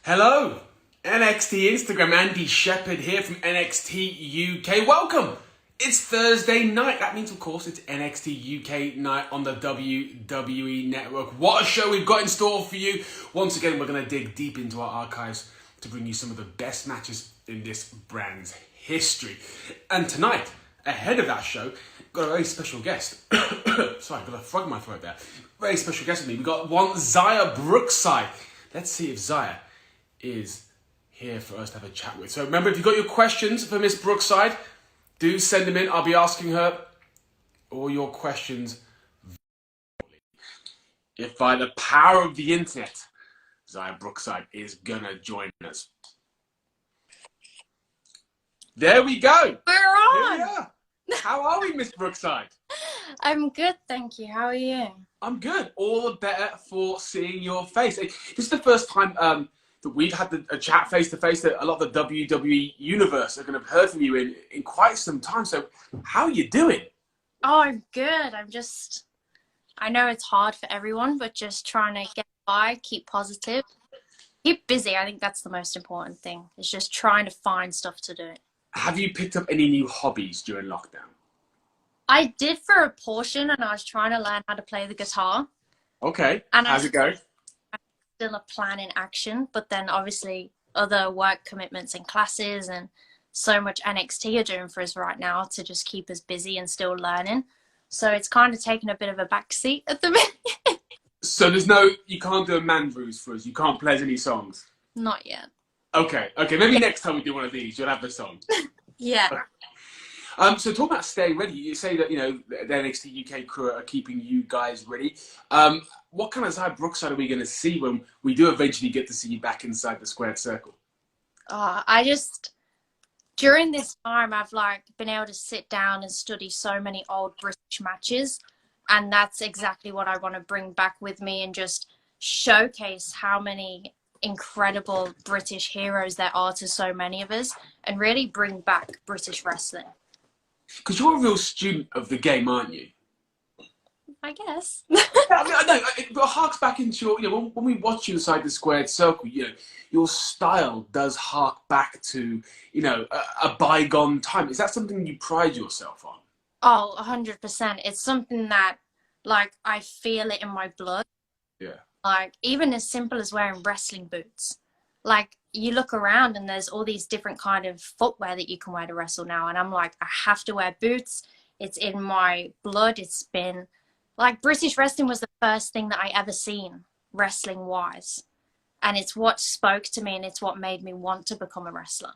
Hello, NXT Instagram. Andy Shepherd here from NXT UK. Welcome. It's Thursday night. That means, of course, it's NXT UK night on the WWE Network. What a show we've got in store for you. Once again, we're going to dig deep into our archives to bring you some of the best matches in this brand's history. And tonight, ahead of that show, got a very special guest. Sorry, I've got a frog in my throat there. Very special guest with me. We've got one Xia Brookside. Let's see if Xia is here for us to have a chat with. So remember, if you've got your questions for Miss Brookside, do send them in. I'll be asking her all your questions if by the power of the internet, Xia Brookside is gonna join us. There we go. We're on. Here we are. How are we, Miss Brookside? I'm good, thank you. How are you? I'm good. All the better for seeing your face. This is the first time that we've had a chat face to face that a lot of the WWE universe are going to have heard from you in quite some time. So how are you doing? Oh, I'm good. I know it's hard for everyone, but just trying to get by, keep positive, keep busy. I think that's the most important thing. It's just trying to find stuff to do. Have you picked up any new hobbies during lockdown? I did for a portion, and I was trying to learn how to play the guitar. Okay. And how's it going? Still a plan in action, but then obviously other work commitments and classes and so much NXT are doing for us right now to just keep us busy and still learning. So it's kind of taken a bit of a backseat at the minute. So you can't do a man bruise for us. You can't play any songs. Not yet. Okay. Maybe next time we do one of these, you'll have the song. Yeah. So talk about staying ready. You say that, the NXT UK crew are keeping you guys ready. What kind of Xia Brookside are we going to see when we do eventually get to see you back inside the squared circle? During this time, I've been able to sit down and study so many old British matches. And that's exactly what I want to bring back with me and just showcase how many incredible British heroes there are to so many of us and really bring back British wrestling. Because you're a real student of the game, aren't you? I guess. I know. It harks back into your, when we watch you inside the squared circle, your style does hark back to, a bygone time. Is that something you pride yourself on? Oh, 100%. It's something that, I feel it in my blood. Yeah. Even as simple as wearing wrestling boots. You look around and there's all these different kind of footwear that you can wear to wrestle now. And I'm like, I have to wear boots. It's in my blood. It's been British wrestling was the first thing that I ever seen wrestling wise. And it's what spoke to me and it's what made me want to become a wrestler.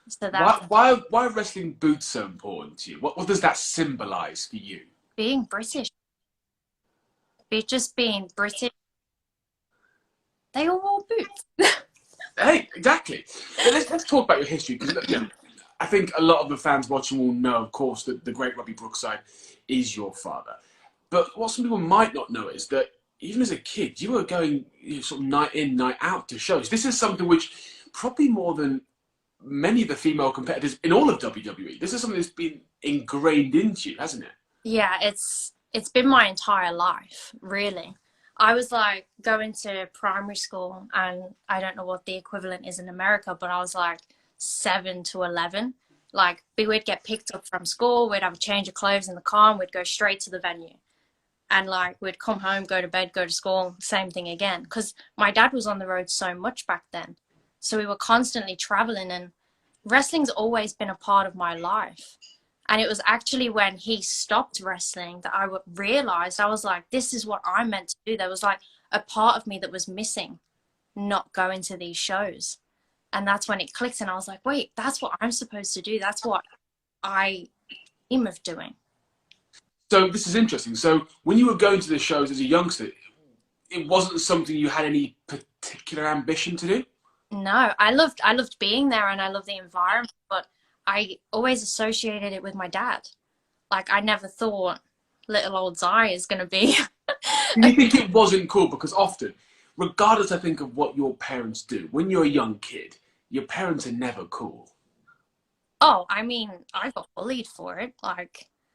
So that why are wrestling boots so important to you? What does that symbolize for you? Being British. Just being British. They all wore boots. Hey, exactly. Let's talk about your history, because I think a lot of the fans watching will know, of course, that the great Robbie Brookside is your father. But what some people might not know is that even as a kid, you were going sort of night in, night out to shows. This is something which probably more than many of the female competitors in all of WWE, this is something that's been ingrained into you, hasn't it? Yeah, it's been my entire life, really. I was going to primary school, and I don't know what the equivalent is in America, but I was 7 to 11. We'd get picked up from school, we'd have a change of clothes in the car, and we'd go straight to the venue. And we'd come home, go to bed, go to school, same thing again. Because my dad was on the road so much back then. So we were constantly traveling, and wrestling's always been a part of my life. And it was actually when he stopped wrestling that I realized, I was like, this is what I'm meant to do. There was a part of me that was missing, not going to these shows. And that's when it clicked, and I was like, wait, that's what I'm supposed to do. That's what I dream of doing. So this is interesting. So when you were going to the shows as a youngster, it wasn't something you had any particular ambition to do? No, I loved being there, and I loved the environment, but I always associated it with my dad. I never thought little old Xia is going to be. Do you think it wasn't cool? Because often, regardless, I think, of what your parents do, when you're a young kid, your parents are never cool. Oh, I mean, I got bullied for it.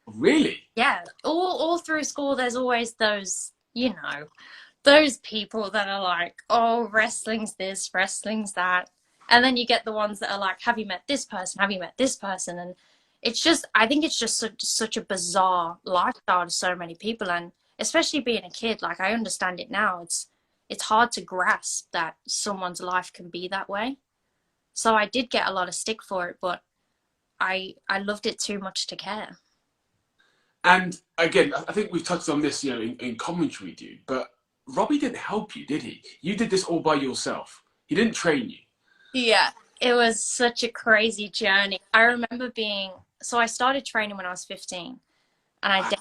Really? Yeah, all through school, there's always those, Those people that are like, oh, wrestling's this, wrestling's that. And then you get the ones that are like, have you met this person? Have you met this person? And it's just, I think it's just such a bizarre lifestyle to so many people. And especially being a kid, like I understand it now. It's hard to grasp that someone's life can be that way. So I did get a lot of stick for it, but I loved it too much to care. And again, I think we've touched on this, in commentary, dude. But Robbie didn't help you, did he? You did this all by yourself. He didn't train you. Yeah, it was such a crazy journey. I remember so I started training when I was 15 and I did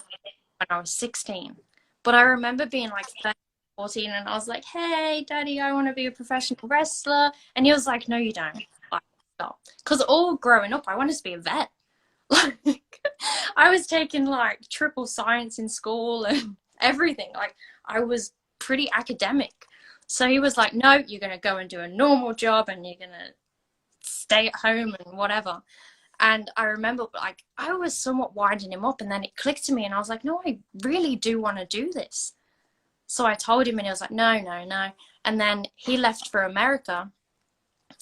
when I was 16. But I remember being like 13, 14 and I was like, hey, daddy, I want to be a professional wrestler. And he was like, no, you don't. Like, stop. Because all growing up, I wanted to be a vet. Like, I was taking like triple science in school and everything. Like, I was pretty academic. So he was like, no, you're going to go and do a normal job and you're going to stay at home and whatever. And I remember like I was somewhat winding him up and then it clicked to me and I was like, no, I really do want to do this. So I told him and he was like, no, no, no. And then he left for America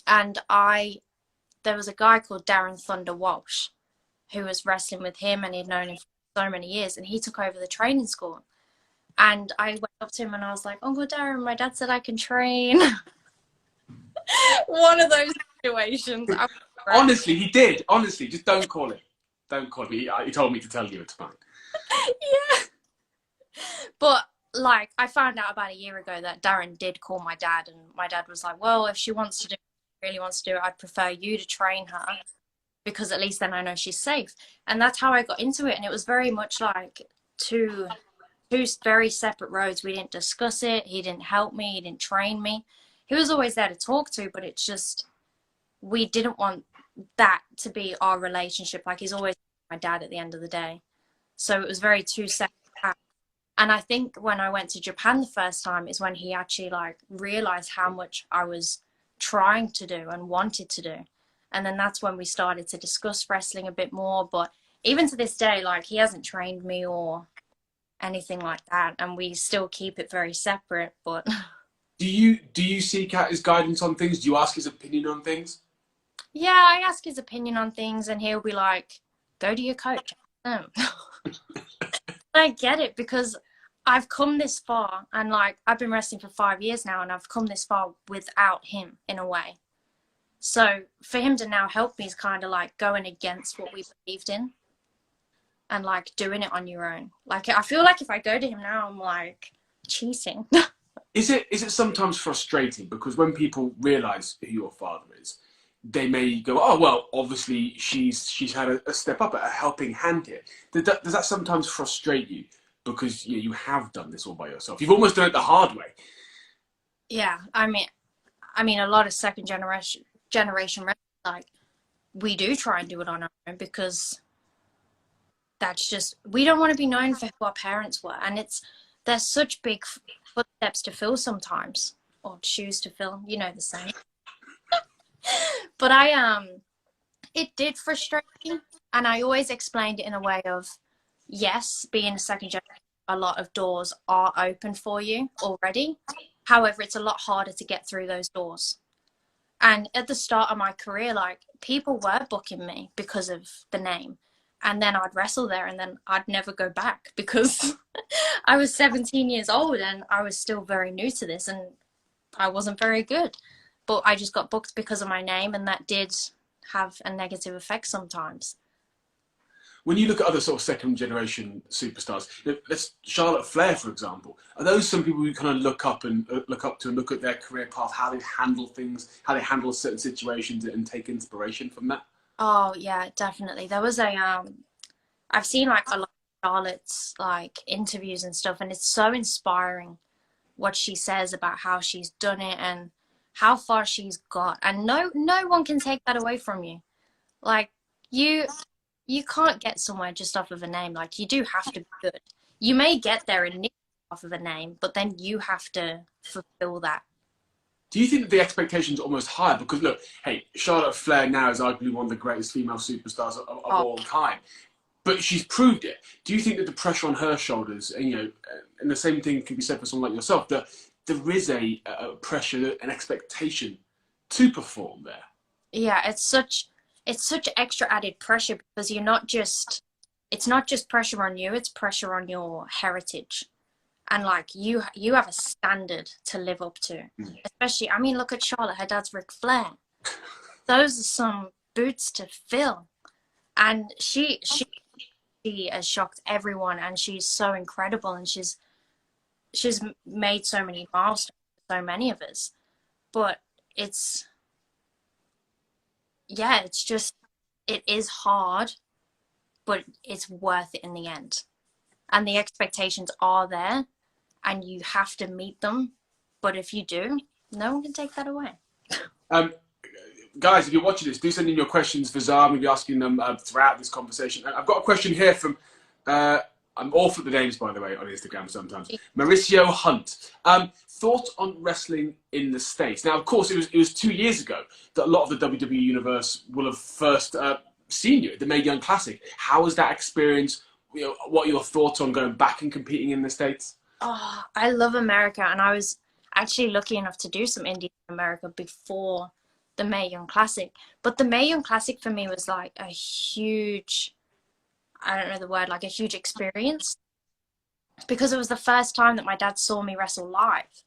and there was a guy called Darren Thunder Walsh who was wrestling with him and he'd known him for so many years and he took over the training school. And I went up to him and I was like, Uncle Darren, my dad said I can train. One of those situations. Honestly, he did. Honestly, just don't call him. Don't call him. He told me to tell you it's fine. Yeah. But like I found out about a year ago that Darren did call my dad and my dad was like, well, if she wants to do it, really wants to do it, I'd prefer you to train her because at least then I know she's safe. And that's how I got into it. And it was very much like two very separate roads. We didn't discuss it. He didn't help me. He didn't train me. He was always there to talk to, but it's just, we didn't want that to be our relationship. Like he's always my dad at the end of the day. So it was very two separate paths. And I think when I went to Japan the first time is when he actually like realized how much I was trying to do and wanted to do. And then that's when we started to discuss wrestling a bit more. But even to this day, like he hasn't trained me or anything like that. And we still keep it very separate. But do you seek out his guidance on things? Do you ask his opinion on things? yeah, I ask his opinion on things and he'll be like, go to your coach. I get it because I've come this far and like I've been wrestling for 5 years now and I've come this far without him in a way. So for him to now help me is kind of like going against what we believed in and like doing it on your own. Like I feel like if I go to him now, I'm like cheating. Is it sometimes frustrating because when people realise who your father is, they may go, oh well, obviously she's had a step up, a helping hand here. Does that sometimes frustrate you because you have done this all by yourself? You've almost done it the hard way. Yeah, I mean, a lot of second generation like we do try and do it on our own because that's just we don't want to be known for who our parents were, and there's such big footsteps to fill sometimes or shoes to fill, the same. But it did frustrate me, and I always explained it in a way of yes, being a second generation, a lot of doors are open for you already. However, it's a lot harder to get through those doors. And at the start of my career, like people were booking me because of the name. And then I'd wrestle there and then I'd never go back because I was 17 years old and I was still very new to this and I wasn't very good. But I just got booked because of my name and that did have a negative effect sometimes. When you look at other sort of second generation superstars, let's Charlotte Flair, for example, are those some people you kind of look up to and look at their career path, how they handle things, how they handle certain situations and take inspiration from that? Oh yeah, definitely. There was I've seen like a lot of Charlotte's like interviews and stuff and it's so inspiring what she says about how she's done it and how far she's got. And no one can take that away from you. Like you can't get somewhere just off of a name. Like you do have to be good. You may get there initially off of a name, but then you have to fulfill that. Do you think that the expectations are almost higher? Because look, hey, Charlotte Flair now is arguably one of the greatest female superstars of all time. but she's proved it. Do you think that the pressure on her shoulders, and and the same thing can be said for someone like yourself, that there is a pressure, an expectation to perform there? Yeah, it's such extra added pressure because it's not just pressure on you, it's pressure on your heritage. And like you have a standard to live up to. Especially, I mean, look at Charlotte, her dad's Ric Flair. Those are some boots to fill. And she has shocked everyone, and she's so incredible, and she's made so many milestones for so many of us. But it's yeah, it's just it is hard, but it's worth it in the end. And the expectations are there, and you have to meet them. But if you do, no one can take that away. Um, Guys, if you're watching this, do send in your questions for Zara. I'm going to be asking them throughout this conversation. And I've got a question here from, I'm awful at the names, by the way, on Instagram sometimes. Mauricio Hunt. Thoughts on wrestling in the States? Now, of course, it was 2 years ago that a lot of the WWE universe will have first seen you at the Mae Young Classic. How was that experience? What are your thoughts on going back and competing in the States? Oh, I love America, and I was actually lucky enough to do some indie in America before the Mae Young Classic. But the Mae Young Classic for me was like a huge, I don't know the word, like a huge experience, because it was the first time that my dad saw me wrestle live.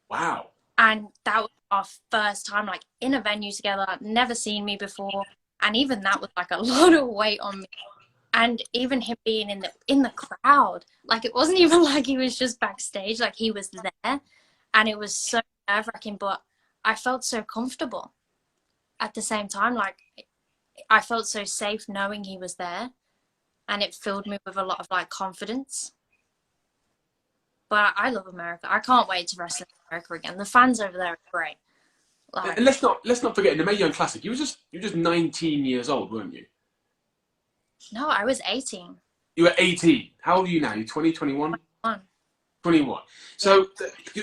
Wow. And that was our first time like in a venue together. I'd never seen me before, and even that was like a lot of weight on me. And even him being in the crowd, like it wasn't even like he was just backstage, like he was there, and it was so nerve-wracking, but I felt so comfortable at the same time. Like I felt so safe knowing he was there, and it filled me with a lot of like confidence. But I love America. I can't wait to wrestle in America again. The fans over there are great. Like, and let's not forget, in the Mae Young Classic, you were just 19 years old, weren't you? no, I was 18. You were 18. How old are you now? You're 20, 21? 21. So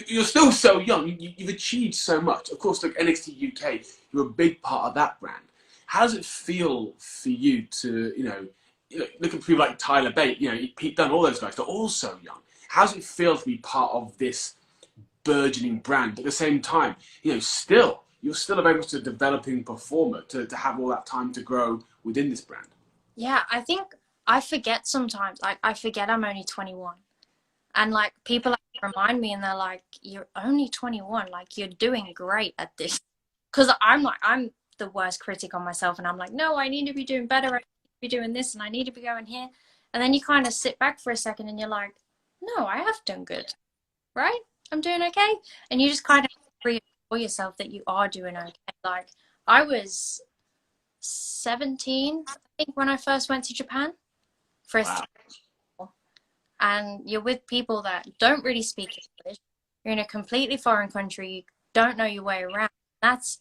you're still so young. You've achieved so much. Of course, like NXT UK, you're a big part of that brand. How does it feel for you to, look at people like Tyler Bate, Pete Dunne, all those guys, they're all so young. How does it feel to be part of this burgeoning brand? At the same time, you're still a very much a developing performer to have all that time to grow within this brand. Yeah, I think I forget sometimes. Like I forget I'm only 21. And like people like, remind me, and they're like, "You're only 21. Like you're doing great at this." Because I'm the worst critic on myself, and I'm like, "No, I need to be doing better. I need to be doing this, and I need to be going here." And then you kind of sit back for a second, and you're like, "No, I have done good, right? I'm doing okay." And you just kind of reassure yourself that you are doing okay. Like I was 17, I think, when I first went to Japan for a Wow. And you're with people that don't really speak English. You're in a completely foreign country. You don't know your way around. That's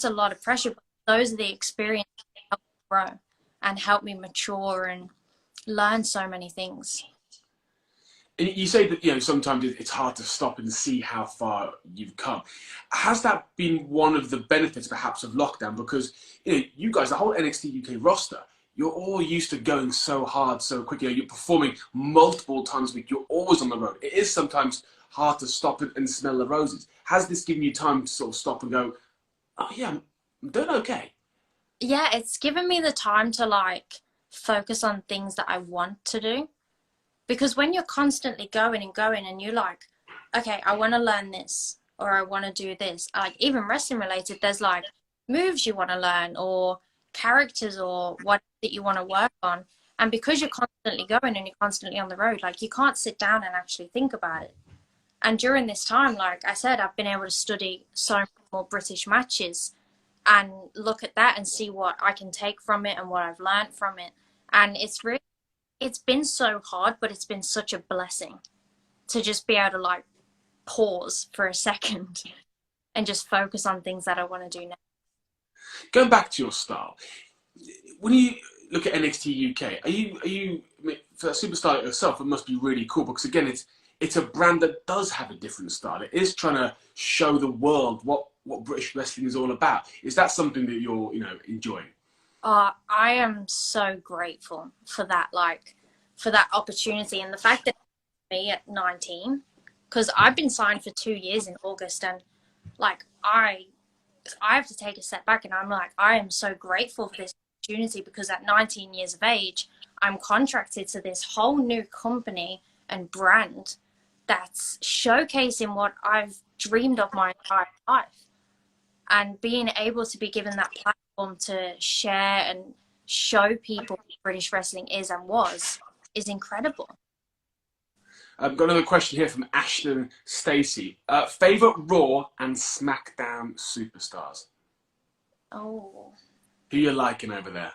a lot of pressure. But those are the experiences that help me grow and help me mature and learn so many things. And you say that sometimes it's hard to stop and see how far you've come. Has that been one of the benefits, perhaps, of lockdown? Because you guys, the whole NXT UK roster, you're all used to going so hard, so quickly. You're performing multiple times a week. You're always on the road. It is sometimes hard to stop and smell the roses. Has this given you time to sort of stop and go, "Oh yeah, I'm doing okay"? Yeah, it's given me the time to like focus on things that I want to do. Because when you're constantly going and you're like, okay, I want to learn this, or I want to do this, like even wrestling related, there's like moves you want to learn or characters or what that you want to work on. And because you're constantly going and you're constantly on the road, like you can't sit down and actually think about it. And during this time, like I said, I've been able to study so many more British matches and look at that and see what I can take from it and what I've learned from it. And it's been so hard, but it's been such a blessing to just be able to like pause for a second and just focus on things that I want to do now. Going back to your style, when you look at NXT UK, are you for a superstar like yourself? It must be really cool because again, it's a brand that does have a different style. It is trying to show the world what British wrestling is all about. Is that something that you're enjoying? I am so grateful for that, like, for that opportunity and the fact that me at 19, because I've been signed for 2 years in August, and like I have to take a step back, and I'm like, I am so grateful for this opportunity because at 19 years of age, I'm contracted to this whole new company and brand that's showcasing what I've dreamed of my entire life. And being able to be given that platform to share and show people what British wrestling is and was is incredible. I've got another question here from Ashton Stacey. Favorite Raw and SmackDown superstars? Oh, Who you liking over there?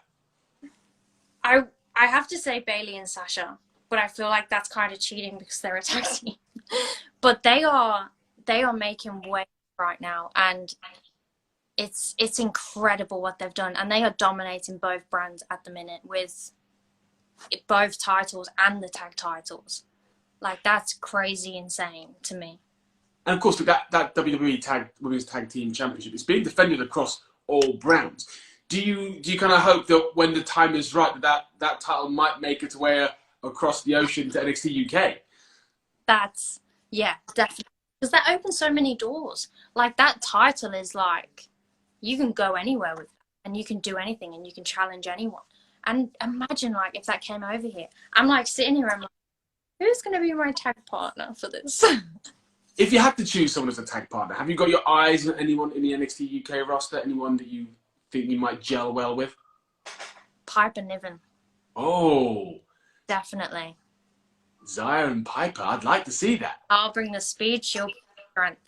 I I have to say Bailey and Sasha, but I feel like that's kind of cheating because they're a tag team. But they are making waves right now, and it's incredible what they've done, and they are dominating both brands at the minute with both titles and the tag titles. Like, that's crazy insane to me. And of course, that WWE Women's Tag Team Championship is being defended across all brands. Do you kind of hope that when the time is right, that title might make its way across the ocean to NXT UK? That's, yeah, definitely. Because that opens so many doors. Like, that title is like, you can go anywhere with that, and you can do anything, and you can challenge anyone. And imagine, like, if that came over here. I'm like sitting here, I'm like, who's going to be my tag partner for this? If you had to choose someone as a tag partner, have you got your eyes on anyone in the NXT UK roster? Anyone that you think you might gel well with? Piper Niven. Oh, Definitely. Zaya and Piper. I'd like to see that. I'll bring the speed, she'll bring the strength.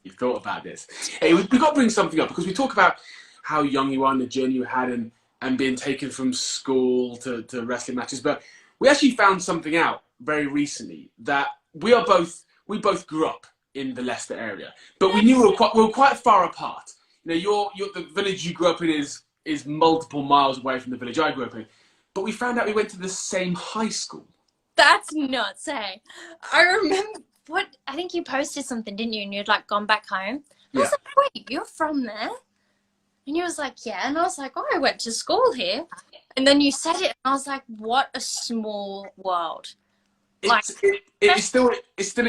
You've thought about this. Hey, we've got to bring something up because we talk about how young you are and the journey you had and being taken from school to wrestling matches. But we actually found something out very recently that we both grew up in the Leicester area, but we knew we were quite far apart. You know, the village you grew up in is multiple miles away from the village I grew up in. But we found out we went to the same high school. That's nuts, hey. I remember I think you posted something, didn't you? And you'd like gone back home. I was like, wait, you're from there? And you was like, yeah. And I was like, oh, I went to school here. And then you said it, and I was like, what a small world. It's still.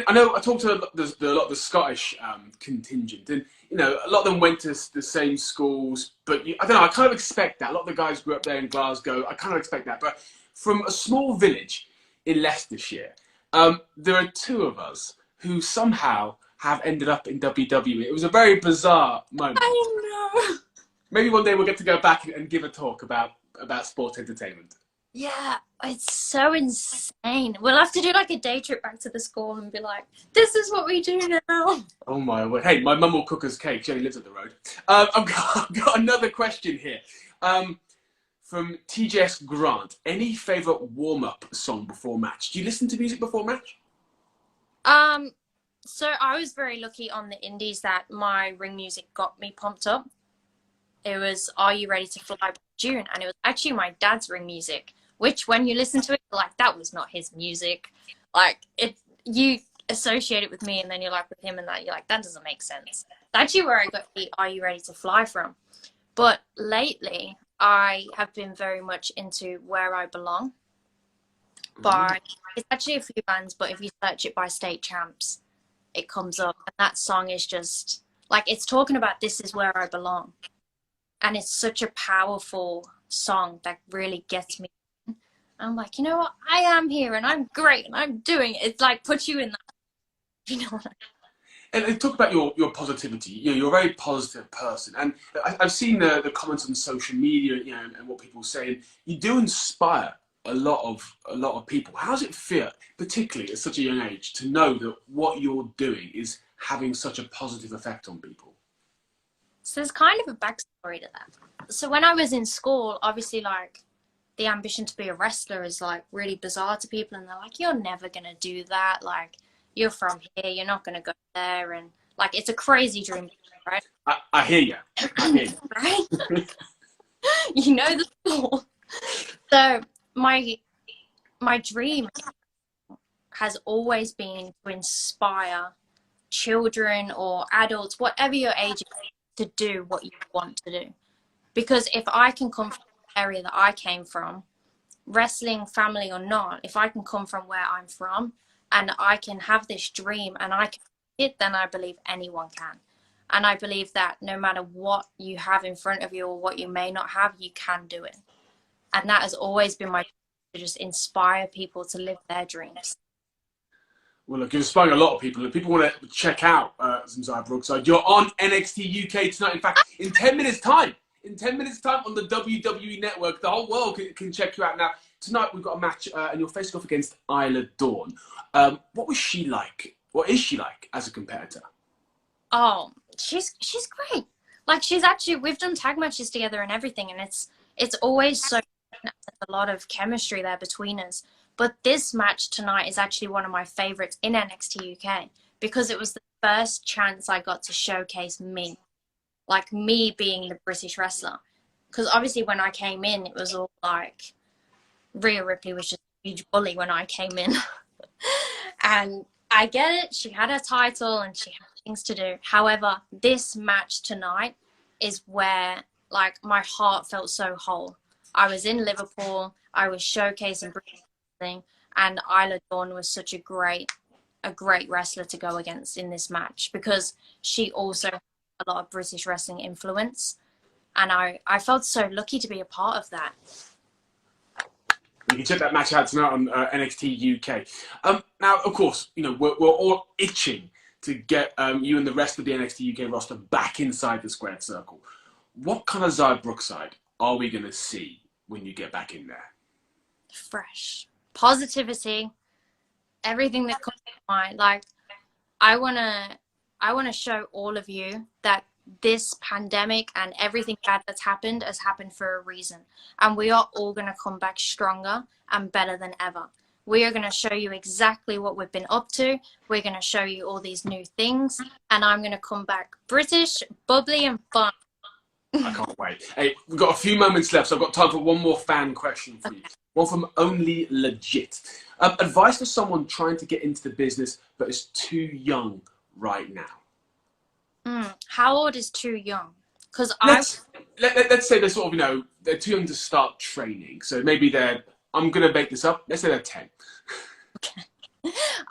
I know. I talked to a lot of the Scottish contingent, and you know, a lot of them went to the same schools. But I don't know. I kind of expect that. A lot of the guys grew up there in Glasgow. I kind of expect that. But from a small village in Leicestershire, there are two of us who somehow have ended up in WWE. It was a very bizarre moment. I know. Maybe one day we'll get to go back and give a talk about sports entertainment. Yeah, it's so insane. We'll have to do like a day trip back to the school and be like, this is what we do now. Oh my word. Hey, my mum will cook us cake. She only lives up the road. I've got another question here. From TJS Grant. Any favourite warm-up song before match? Do you listen to music before match? So I was very lucky on the indies that my ring music got me pumped up. It was Are You Ready to Fly by June, and it was actually my dad's ring music, which when you listen to it, like, that was not his music. Like, you associate it with me, and then you're like with him, and that you're like, that doesn't make sense. That's actually where I got the Are You Ready to Fly from. But lately, I have been very much into Where I Belong. It's actually a few bands, but if you search it by State Champs, it comes up, and that song is just like, it's talking about this is where I belong. And it's such a powerful song that really gets me. I'm like, you know what? I am here, and I'm great, and I'm doing it. It's like, puts you in that, you know what I mean? And talk about your positivity. You know, you're a very positive person, and I've seen the comments on social media, you know, and what people say. And you do inspire a lot of people. How does it feel, particularly at such a young age, to know that what you're doing is having such a positive effect on people? So there's kind of a backstory to that. So when I was in school, obviously, like, the ambition to be a wrestler is like really bizarre to people, and they're like, you're never gonna do that. Like, you're from here, you're not gonna go there, and like, it's a crazy dream, right? I hear you. I hear you. Right? You know the score. So my dream has always been to inspire children or adults, whatever your age is, to do what you want to do. Because if I can come from area that I came from, wrestling family or not, if I can come from where I'm from and I can have this dream and I can it, then I believe anyone can. And I believe that no matter what you have in front of you or what you may not have, you can do it. And that has always been my to just inspire people to live their dreams. Well, look, you're inspiring a lot of people. If people want to check out Zia Brookside, you're on NXT UK tonight. In fact, in 10 minutes' time, on the WWE Network, the whole world can check you out now. Tonight, we've got a match, and you're facing off against Isla Dawn. What was she like? What is she like as a competitor? Oh, she's great. Like, she's actually, we've done tag matches together and everything, and it's always so a lot of chemistry there between us. But this match tonight is actually one of my favorites in NXT UK because it was the first chance I got to showcase me, like me being the British wrestler. Because obviously when I came in, it was all like Rhea Ripley was just a huge bully when I came in. And I get it, she had her title and she had things to do. However, this match tonight is where like my heart felt so whole. I was in Liverpool, I was showcasing British wrestling, and Isla Dawn was such a great wrestler to go against in this match because she also had a lot of British wrestling influence, and I felt so lucky to be a part of that. You can check that match out tonight on NXT UK. Now, of course, you know we're all itching to get you and the rest of the NXT UK roster back inside the squared circle. What kind of Zia Brookside are we going to see when you get back in there? Fresh. Positivity. Everything that comes to mind. Like, I wanna show all of you that this pandemic and everything bad that's happened has happened for a reason. And we are all gonna come back stronger and better than ever. We are gonna show you exactly what we've been up to. We're gonna show you all these new things. And I'm gonna come back British, bubbly and fun. I can't wait. Hey, we've got a few moments left, so I've got time for one more fan question for you. One from Only Legit. Advice for someone trying to get into the business but is too young right now. How old is too young? Because let's say they're sort of, you know, they're too young to start training. So maybe I'm going to make this up, let's say they're 10. Okay.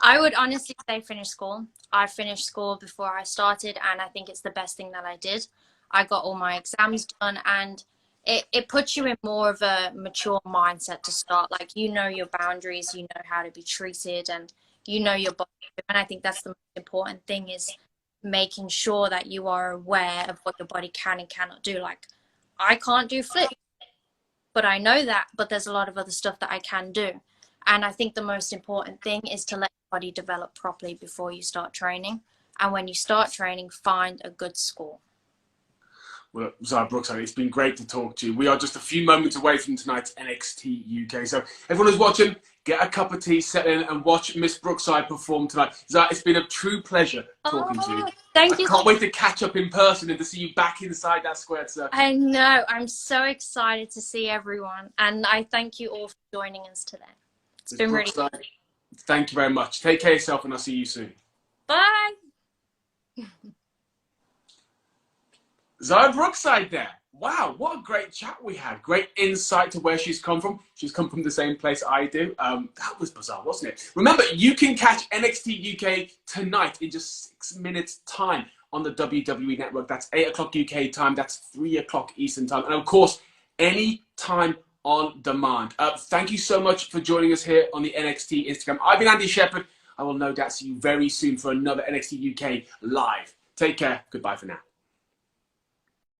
I would honestly say finish school. I finished school before I started, and I think it's the best thing that I did. I got all my exams done, and it puts you in more of a mature mindset to start. Like, you know your boundaries, you know how to be treated, and you know your body. And I think that's the most important thing, is making sure that you are aware of what your body can and cannot do. Like, I can't do flips, but I know that, but there's a lot of other stuff that I can do. And I think the most important thing is to let your body develop properly before you start training. And when you start training, find a good school. Well, Zia Brookside, it's been great to talk to you. We are just a few moments away from tonight's NXT UK. So everyone who's watching, get a cup of tea, set in and watch Miss Brookside perform tonight. Zia, it's been a true pleasure talking to you. Thank you. I can't wait to catch up in person and to see you back inside that squared circle. I know. I'm so excited to see everyone. And I thank you all for joining us today. It's been really fun. Thank you very much. Take care of yourself and I'll see you soon. Bye. Zia Brookside there. Wow, what a great chat we had. Great insight to where she's come from. She's come from the same place I do. That was bizarre, wasn't it? Remember, you can catch NXT UK tonight in just 6 minutes' time on the WWE Network. That's 8 o'clock UK time. That's 3 o'clock Eastern time. And of course, any time on demand. Thank you so much for joining us here on the NXT Instagram. I've been Andy Shepherd. I will no doubt see you very soon for another NXT UK live. Take care. Goodbye for now.